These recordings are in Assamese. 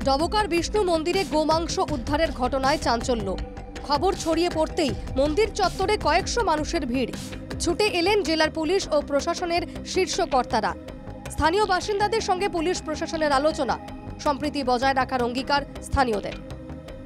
ডবকার বিষ্ণু মন্দিরে গোমাংস উদ্ধারের ঘটনায় চাঞ্চল্য। খবর ছড়িয়ে পড়তেই মন্দির চত্বরে কয়েকশো মানুষের ভিড়। ছুটে এলেন জেলার পুলিশ ও প্রশাসনের শীর্ষ কর্তারা। স্থানীয় বাসিন্দাদের সঙ্গে পুলিশ প্রশাসনের আলোচনা, সম্প্রীতি বজায় রাখার অঙ্গীকার স্থানীয়দের।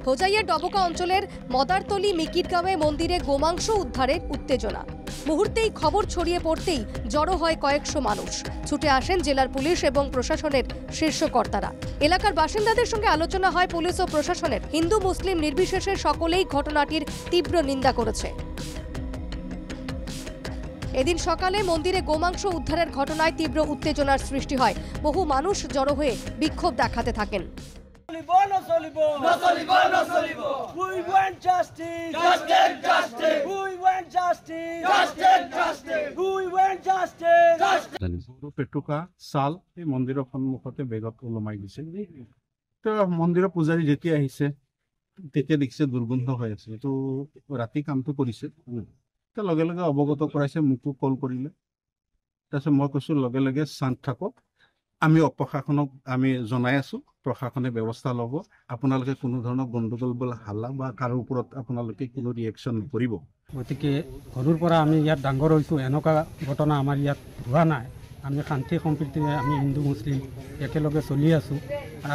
হোজাইয়ের ডবকা অঞ্চলের মদারতলি মিকিরগাঁওয়ে মন্দিরে গোমাংস উদ্ধারের উত্তেজনা। মুহূর্তেই খবর ছড়িয়ে পড়তেই জড়ো হয় কয়েকশো মানুষ। ছুটে আসেন জেলার পুলিশ এবং প্রশাসনের শীর্ষ কর্তারা। এলাকার বাসিন্দাদের সঙ্গে আলোচনা হয় পুলিশ ও প্রশাসনের। হিন্দু মুসলিম নির্বিশেষে সকলেই ঘটনাটির তীব্র নিন্দা করেছে। এদিন সকালে মন্দিরে গোমাংস উদ্ধারের ঘটনায় তীব্র উত্তেজনার সৃষ্টি হয়। বহু মানুষ জড়ো হয়ে বিক্ষোভ দেখাতে থাকেন। পেটুকা চাল এই মন্দিৰৰ সন্মুখতে বেগত ওলমাই দিছে। মন্দিৰৰ পূজাৰী যেতিয়া আহিছে তেতিয়া দেখিছে দুৰ্গন্ধ হৈ আছে। এইটো ৰাতি কামটো কৰিছে, লগে লগে অৱগত কৰাইছে, মোকো কল কৰিলে। তাৰপিছত মই কৈছোঁ লগে লগে শান্ত থাকক, আমি প্ৰশাসনক আমি জনাই আছোঁ, প্ৰশাসনে ব্যৱস্থা ল'ব। আপোনালোকে কোনো ধৰণৰ গণ্ডগোল বা হাল্লা বা কাৰো ওপৰত আপোনালোকে কোনো ৰিয়েকশ্যন নকৰিব। গতিকে সৰুৰ পৰা আমি ইয়াত ডাঙৰ হৈছোঁ, এনেকুৱা ঘটনা আমাৰ ইয়াত হোৱা নাই। আমি শান্তি সম্প্ৰীতিৰে আমি হিন্দু মুছলিম একেলগে চলি আছোঁ।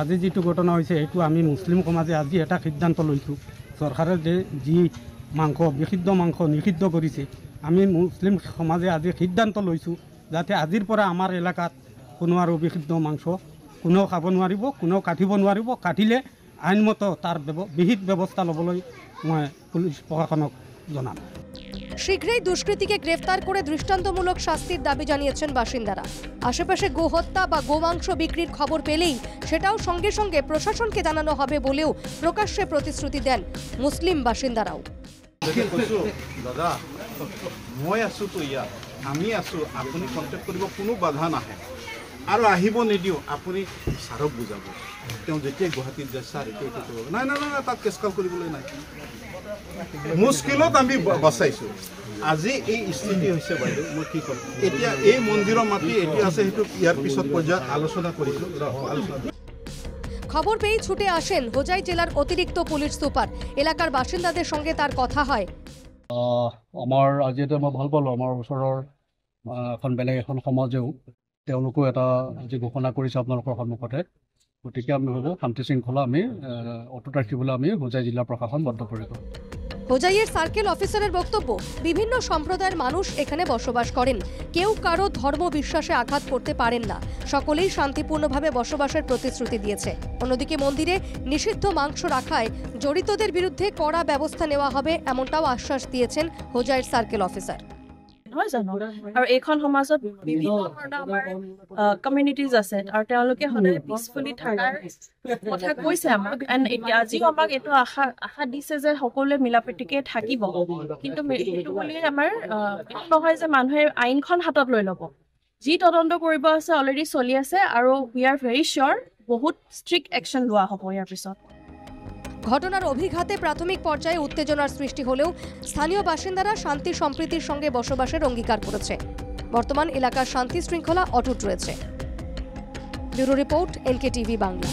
আজি যিটো ঘটনা হৈছে সেইটো আমি মুছলিম সমাজে আজি এটা সিদ্ধান্ত লৈছোঁ, চৰকাৰে যে যি মাংস বিশুদ্ধ মাংস নিষিদ্ধ কৰিছে, আমি মুছলিম সমাজে আজি সিদ্ধান্ত লৈছোঁ যাতে আজিৰ পৰা আমাৰ এলেকাত কোনো আৰু বিশুদ্ধ মাংস কোনেও খাব নোৱাৰিব, কোনেও কাটিব নোৱাৰিব। কাটিলে আইনমত তাৰ বিহিত ব্যৱস্থা ল'বলৈ মই পুলিশ প্ৰশাসনক জানাম। শীঘ্রই দুষ্কৃতীকে গ্রেফতার করে দৃষ্টান্তমূলক শাস্তির দাবি জানিয়েছেন বাসিন্দারা। আশেপাশে গোহত্যা বা গোমাংস বিক্রির খবর পেলেই সেটাও সঙ্গে সঙ্গে প্রশাসনকে জানানো হবে বলেও প্রকাশ্যে প্রতিশ্রুতি দেন মুসলিম বাসিন্দারাও। দাদা মই আছোঁ তো ইয়াত, আমি আছোঁ, আপুনি কণ্টেক্ট কৰিব, কোনো বাধা নাহে আৰু আহিব নিদিওঁ। আপুনি ছাৰক বুজাব, তেওঁ যেতিয়া গুৱাহাটীত যায় ছাৰ এতিয়া এইটো কৰিব। নাই নাই নাই, তাত কেছকাল কৰিবলৈ নাই। মুস্কিলত আমি বচাইছোঁ। আজি এই স্থিতি হৈছে বাইদেউ, মই কি ক'ম এতিয়া। এই মন্দিৰৰ মাটি এতিয়া আছে, সেইটো ইয়াৰ পিছত পৰ্যায়ত আলোচনা কৰিছোঁ। খবৰ পেয়ে ছুটে আসেন হোজাই জেলাৰ অতিৰিক্ত পুলিশ সুপাৰ। এলাকাৰ বাসিন্দাদেৰ সঙ্গে তাৰ কথা হয়। আমাৰ আজি এটা মই ভাল পালোঁ, আমাৰ ওচৰৰ এখন বেলেগ এখন সমাজেও তেওঁলোকো এটা আজি ঘোষণা কৰিছে আপোনালোকৰ সন্মুখতে। গতিকে আমি ভাবোঁ শান্তি শৃংখলা আমি অটুট ৰাখিবলৈ আমি হোজাই জিলা প্ৰশাসন বদ্ধপৰিকৰ। হোজাইয়ের সার্কেল অফিসারের বক্তব্য, বিভিন্ন সম্প্রদায়ের মানুষ এখানে বসবাস করেন, কেউ কারো ধর্ম বিশ্বাসে আঘাত করতে পারেন না, সকলেই শান্তিপূর্ণভাবে বসবাসের প্রতিশ্রুতি দিয়েছে। অন্যদিকে মন্দিরে নিষিদ্ধ মাংস রাখায় জড়িতদের বিরুদ্ধে কড়া ব্যবস্থা নেওয়া হবে এমনটাও আশ্বাস দিয়েছেন হোজাইয়ের সার্কেল অফিসার। নহয় জানো, আৰু এইখন সমাজত বিভিন্ন ধৰণৰ কমিউনিটিজ আছে আৰু তেওঁলোকে সদায় পিচফুলি থকাৰ কথা কৈছে আমাক। এণ্ড এতিয়া আজিও আমাক এইটো আশা দিছে যে সকলোৱে মিলাপ্ৰীতিকে থাকিব। কিন্তু সেইটো বুলি আমাৰ নহয় যে মানুহে আইনখন হাতত লৈ ল'ব। যি তদন্ত কৰিব আছে অলৰেডি চলি আছে আৰু উই আৰ ভেৰি চিয়'ৰ বহুত ষ্ট্ৰিক্ট একশ্যন লোৱা হ'ব ইয়াৰ পিছত। ঘটনার অভিঘাতে প্রাথমিক পর্যায়ে উত্তেজনার সৃষ্টি হলেও স্থানীয় বাসিন্দারা শান্তি সম্প্রীতির সঙ্গে বসবাসের অঙ্গীকার করেছে। বর্তমান এলাকার শান্তি শৃঙ্খলা অটুট রয়েছে। Bureau report, NK TV Bangla.